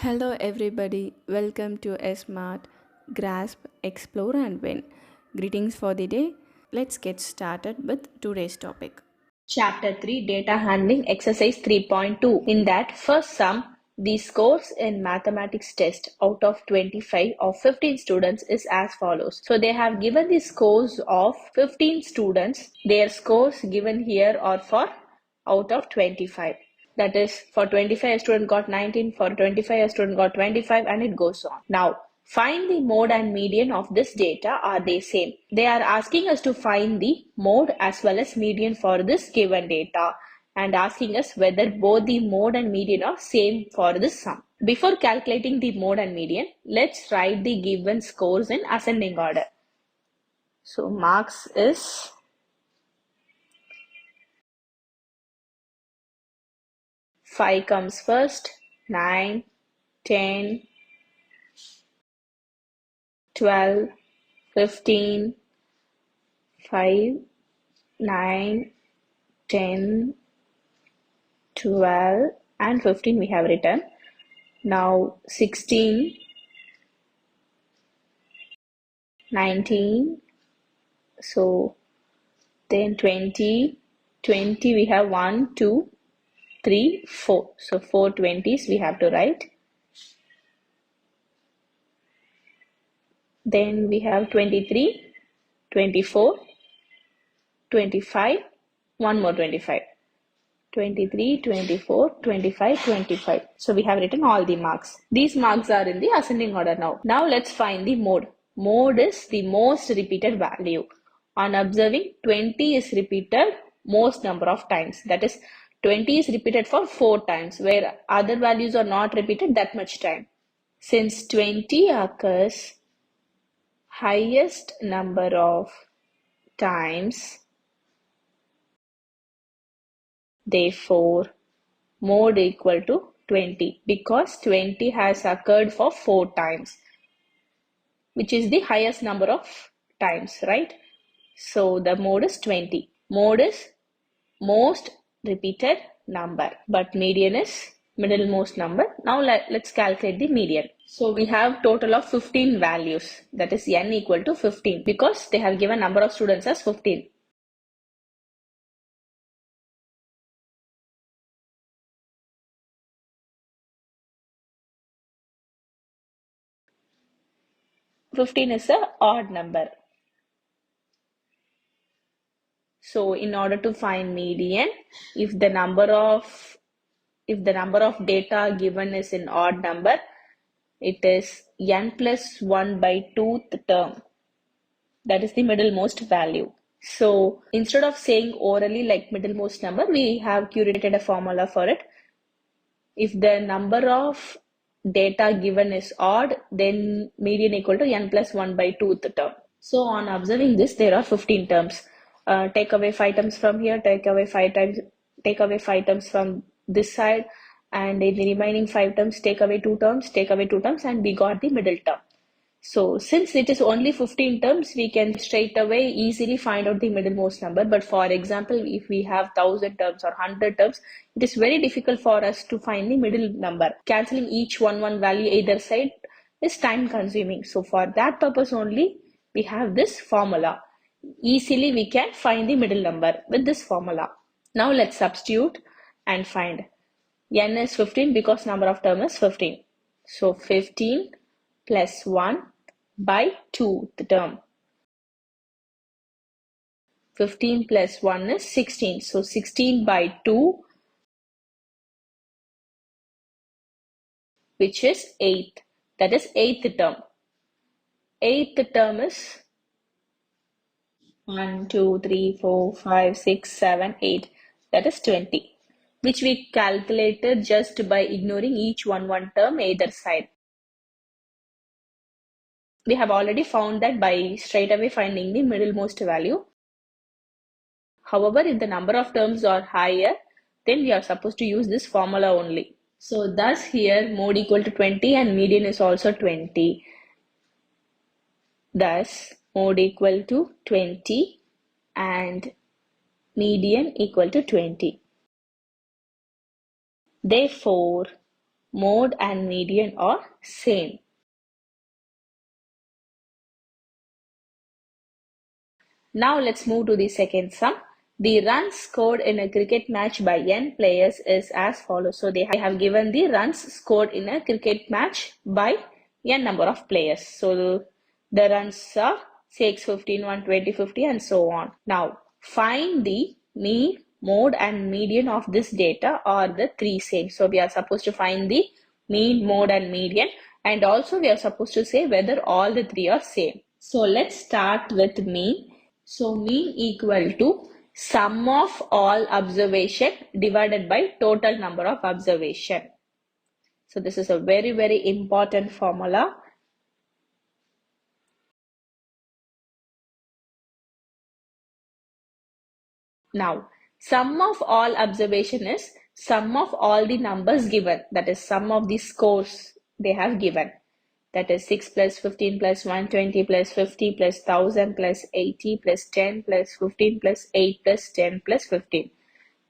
Hello, everybody. Welcome to a smart grasp, explore, and win. Greetings for the day. Let's get started with today's topic. Chapter 3 Data Handling Exercise 3.2. In that first sum, the scores in mathematics test out of 25 of 15 students is as follows. So they have given the scores of 15 students. Their scores given here are for out of 25. That is, for 25 a student got 19, for 25 a student got 25, and it goes on. Now, find the mode and median of this data. Are they same? They are asking us to find the mode as well as median for this given data and asking us whether both the mode and median are same for this sum. Before calculating the mode and median, let's write the given scores in ascending order. So marks is 5 comes first, 9, 10, 12, 15, 5, 9, 10, 12, and 15 we have written. Now 16, 19, so then 20 we have 1, 2, 3, 4. So 4 20s we have to write. Then we have 23, 24, 25, one more 25. 23, 24, 25, 25. So we have written all the marks. These marks are in the ascending order now. Now let's find the mode. Mode is the most repeated value. On observing, 20 is repeated most number of times. That is, 20 is repeated for 4 times, where other values are not repeated that much time. Since 20 occurs highest number of times, therefore, mode equal to 20 because 20 has occurred for 4 times, which is the highest number of times, right? So the mode is 20. Mode is most repeated number, but median is middlemost number. Now let's calculate the median. So we have total of 15 values, that is n equal to 15 because they have given number of students as 15. Fifteen is a odd number. So in order to find median, if the number of data given is in odd number, it is n plus 1 by 2th term. That is the middlemost value. So instead of saying orally like middlemost number, we have curated a formula for it. If the number of data given is odd, then median equal to n plus 1 by 2th term. So on observing this, there are 15 terms. Take away 5 terms from here, take away 5 terms from this side, and in the remaining 5 terms, take away 2 terms, and we got the middle term. So since it is only 15 terms, we can straight away easily find out the middlemost number. But for example, if we have 1000 terms or 100 terms, it is very difficult for us to find the middle number. Cancelling each one value either side is time consuming. So for that purpose only, we have this formula. Easily we can find the middle number with this formula. Now let's substitute and find. N is 15 because number of term is 15. So 15 plus 1 by 2 the term. 15 plus 1 is 16. So 16 by 2, which is 8. That is 8th term. 8th term is 1, 2, 3, 4, 5, 6, 7, 8. That is 20, which we calculated just by ignoring each one term either side. We have already found that by straight away finding the middlemost value. However, if the number of terms are higher, then we are supposed to use this formula only. So thus here mode equal to 20 and median is also 20. Thus mode equal to 20 and median equal to 20. Therefore, mode and median are same. Now let's move to the second sum. The runs scored in a cricket match by n players is as follows. So they have given the runs scored in a cricket match by n number of players. So the runs are 6, 15, 120, 50 and so on. Now find the mean, mode and median of this data or the three same. So we are supposed to find the mean, mode and median, and also we are supposed to say whether all the three are same. So let's start with mean. So mean equal to sum of all observation divided by total number of observation. So this is a very, very important formula. Now, sum of all observation is sum of all the numbers given. That is sum of the scores they have given. That is 6 plus 15 plus 120 plus 50 plus 1000 plus 80 plus 10 plus 15 plus 8 plus 10 plus 15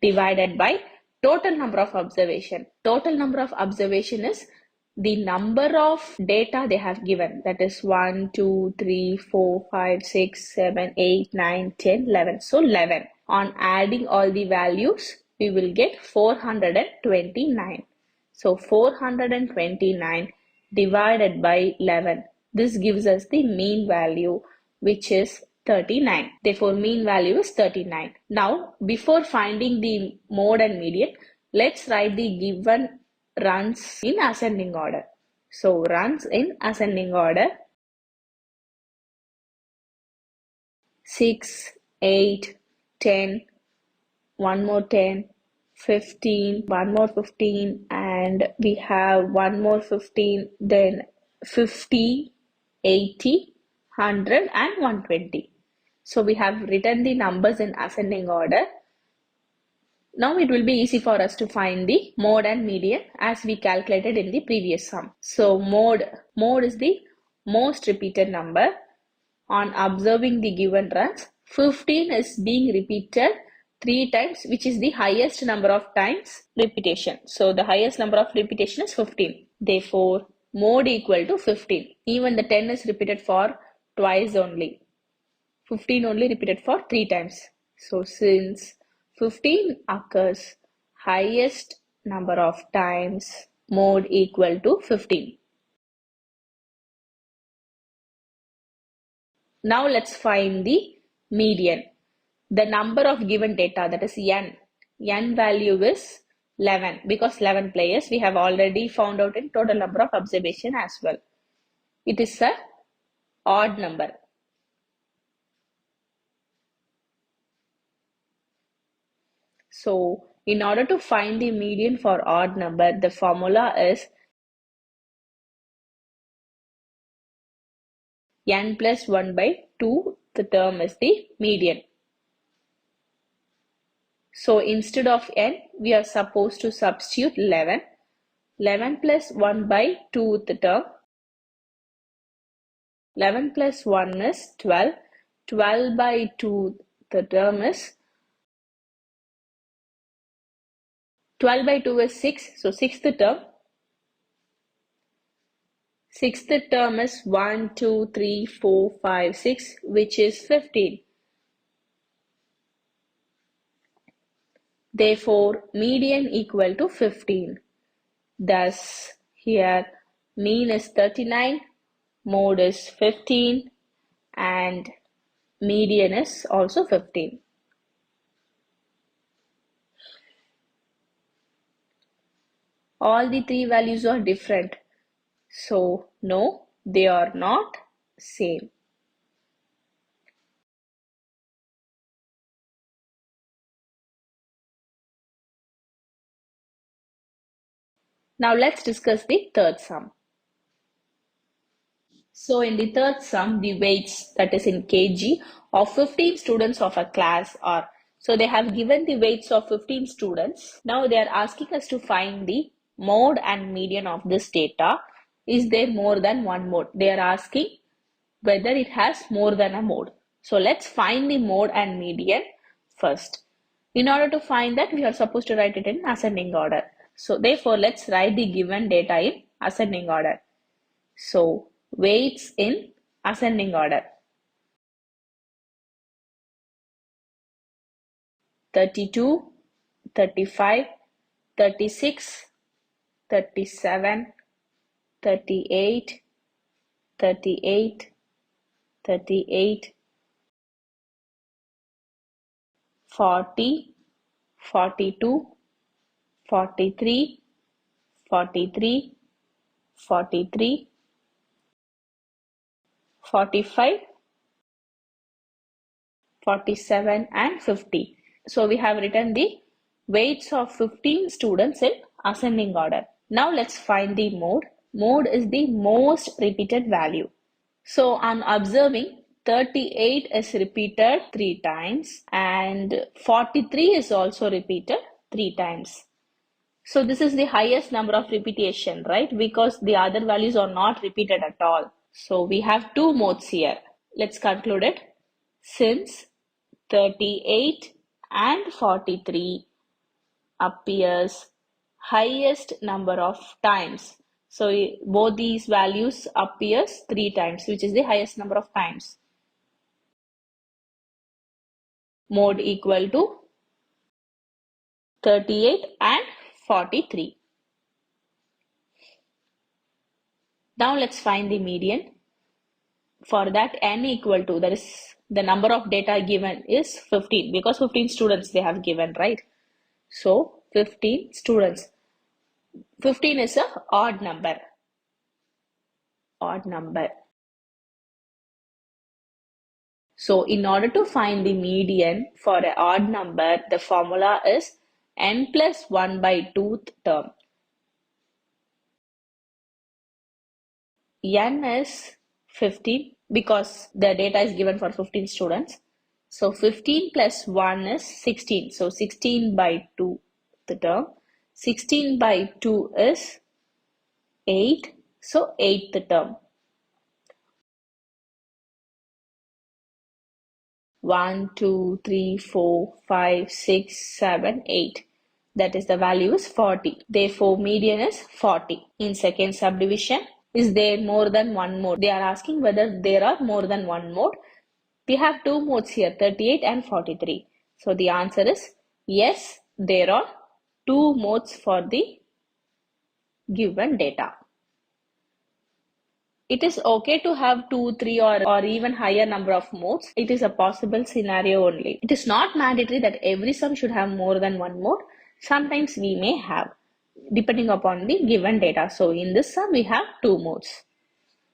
divided by total number of observation. Total number of observation is the number of data they have given. That is 1, 2, 3, 4, 5, 6, 7, 8, 9, 10, 11. So 11. On adding all the values, we will get 429. So 429 divided by 11. This gives us the mean value, which is 39. Therefore, mean value is 39. Now, before finding the mode and median, let's write the given runs in ascending order. So, runs in ascending order: 6, 8, 10, one more 10, 15, one more 15, and we have one more 15, then 50, 80, 100 and 120. So we have written the numbers in ascending order. Now it will be easy for us to find the mode and median as we calculated in the previous sum. So mode is the most repeated number. On observing the given runs, 15 is being repeated 3 times, which is the highest number of times repetition. So the highest number of repetition is 15. Therefore, mode equal to 15. Even the 10 is repeated for twice only. 15 only repeated for 3 times. So since 15 occurs highest number of times, mode equal to 15. Now let's find the median. The number of given data, that is n value is 11 because 11 players we have already found out in total number of observation as well. It is a odd number. So in order to find the median for odd number, the formula is n plus 1 by 2. The term is the median. So instead of n, we are supposed to substitute 11. 11 plus 1 by 2 the term. 11 plus 1 is 12. 12 by 2 the term is 12 by 2 is 6. So sixth term. Sixth term is 1, 2, 3, 4, 5, 6, which is 15. Therefore, median equal to 15. Thus, here mean is 39, mode is 15, and median is also 15. All the three values are different. So, no, they are not same. Now, let's discuss the third sum. So in the third sum, the weights, that is in kg, of 15 students of a class are, so they have given the weights of 15 students. Now they are asking us to find the mode and median of this data. Is there more than one mode? They are asking whether it has more than a mode. So let's find the mode and median first. In order to find that, we are supposed to write it in ascending order. So therefore, let's write the given data in ascending order. So weights in ascending order. 32, 35, 36, 37, 38, 38, 38, 40, 42, 43, 43, 43, 45, 47 and 50. So we have written the weights of 15 students in ascending order. Now let's find the mode. Mode is the most repeated value. So on observing, 38 is repeated 3 times and 43 is also repeated 3 times. So this is the highest number of repetition, right? Because the other values are not repeated at all. So we have two modes here. Let's conclude it. Since 38 and 43 appears highest number of times. So both these values appears 3 times, which is the highest number of times. Mode equal to 38 and 43. Now let's find the median. For that, n equal to, that is the number of data given is 15 because 15 students they have given, right? So 15 students. 15 is a odd number. Odd number. So in order to find the median for an odd number, the formula is n plus 1 by 2th term. N is 15 because the data is given for 15 students. So 15 plus 1 is 16. So 16 by 2 the term. 16 by 2 is 8. So 8 the term. 1, 2, 3, 4, 5, 6, 7, 8. That is the value is 40. Therefore, median is 40. In second subdivision, is there more than one mode? They are asking whether there are more than one mode. We have two modes here, 38 and 43. So the answer is yes, there are two modes for the given data. It is okay to have 2, 3 or even higher number of modes. It is a possible scenario only. It is not mandatory that every sum should have more than one mode. Sometimes we may have, depending upon the given data. So in this sum, we have two modes.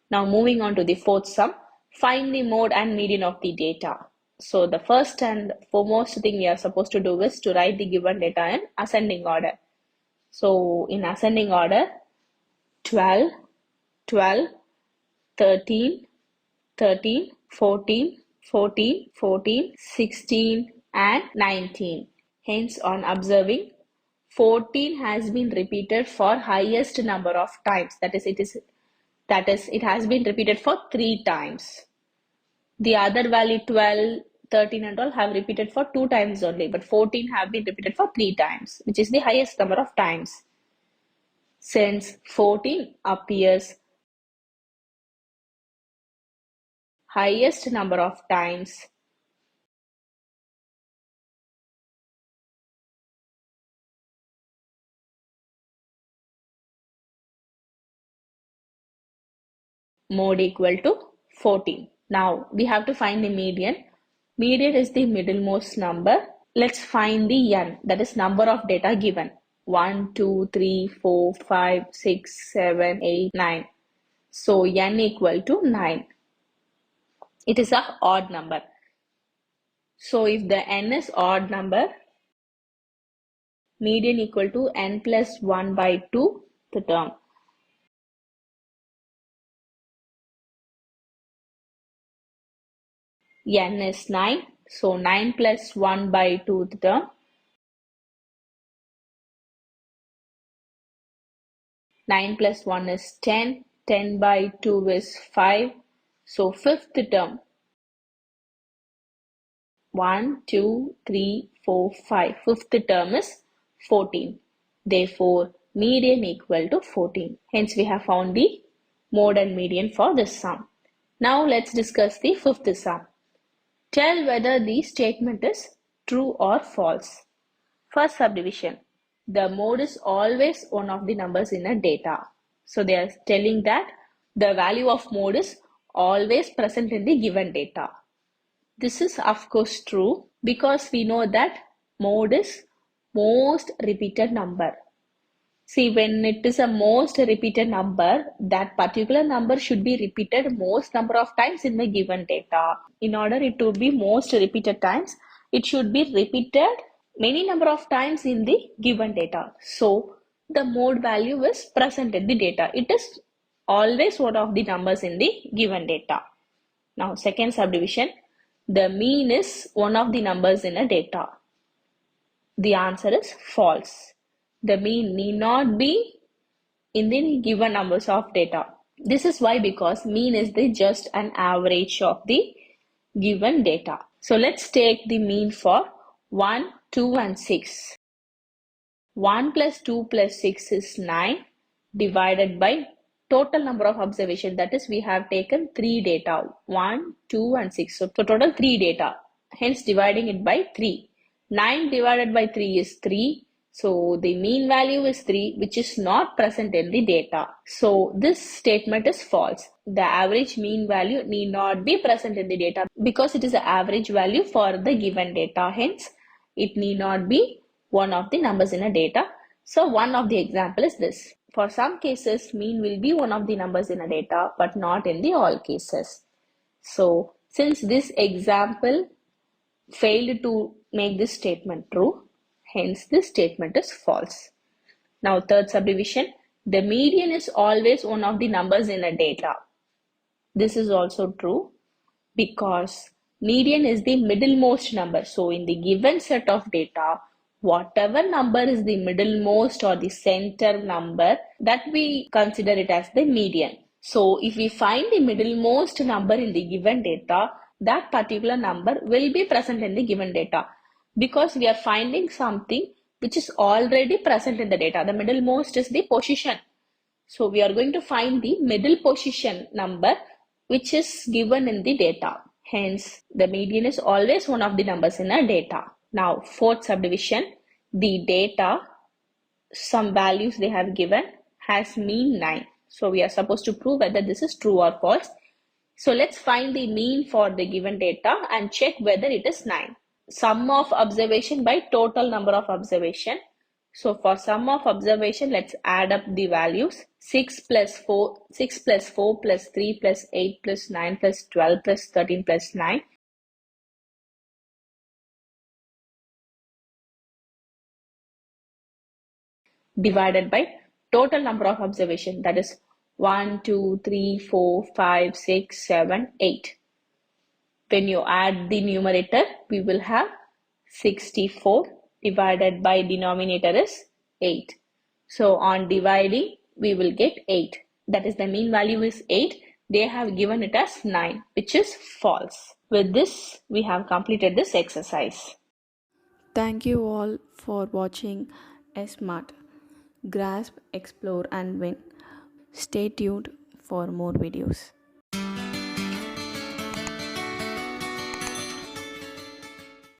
Now moving on to the fourth sum, find the mode and median of the data. So the first and foremost thing we are supposed to do is to write the given data in ascending order. So in ascending order, 12, 12, 13, 13, 14, 14, 14, 16 and 19. Hence on observing, 14 has been repeated for highest number of times. That is it has been repeated for 3 times. The other value 12, 13 and all have repeated for 2 times only, but 14 have been repeated for 3 times, which is the highest number of times. Since 14 appears highest number of times, mode equal to 14. Now we have to find the median. Median is the middlemost number. Let's find the n, that is number of data given. 1, 2, 3, 4, 5, 6, 7, 8, 9. So n equal to 9. It is a odd number. So if the n is odd number, median equal to n plus 1 by 2 the term. N is 9. So 9 plus 1 by 2 the term. 9 plus 1 is 10. 10 by 2 is 5. So fifth term. 1, 2, 3, 4, 5. Fifth term is 14. Therefore, median equal to 14. Hence, we have found the mode and median for this sum. Now, let's discuss the fifth sum. Tell whether the statement is true or false. First subdivision. The mode is always one of the numbers in a data. So they are telling that the value of mode is always present in the given data. This is of course true because we know that mode is most repeated number. See, when it is a most repeated number, that particular number should be repeated most number of times in the given data. In order it to be most repeated times, it should be repeated many number of times in the given data. So, the mode value is present in the data. It is always one of the numbers in the given data. Now, second subdivision, the mean is one of the numbers in a data. The answer is false. The mean need not be in the given numbers of data. This is why, because mean is the just an average of the given data. So let's take the mean for 1, 2 and 6. 1 plus 2 plus 6 is 9 divided by total number of observation, that is we have taken 3 data, 1, 2 and 6. So total 3 data, hence dividing it by 3. 9 divided by 3 is 3. So the mean value is 3, which is not present in the data. So this statement is false. The average mean value need not be present in the data because it is the average value for the given data. Hence, it need not be one of the numbers in a data. So one of the example is this. For some cases, mean will be one of the numbers in a data, but not in the all cases. So since this example failed to make this statement true, hence this statement is false. Now third subdivision, the median is always one of the numbers in a data. This is also true because median is the middlemost number. So in the given set of data, whatever number is the middlemost or the center number, that we consider it as the median. So if we find the middlemost number in the given data, that particular number will be present in the given data because we are finding something which is already present in the data. The middlemost is the position. So we are going to find the middle position number which is given in the data. Hence, the median is always one of the numbers in a data. Now, fourth subdivision, the data, some values they have given has mean 9. So we are supposed to prove whether this is true or false. So let's find the mean for the given data and check whether it is 9. Sum of observation by total number of observation. So for sum of observation, let's add up the values. 6 plus 4 plus 3 plus 8 plus 9 plus 12 plus 13 plus 9. Divided by total number of observation, that is 1, 2, 3, 4, 5, 6, 7, 8. When you add the numerator, we will have 64 divided by denominator is 8. So on dividing, we will get 8. That is the mean value is 8. They have given it as 9, which is false. With this, we have completed this exercise. Thank you all for watching Smart. Grasp, explore, and win. Stay tuned for more videos.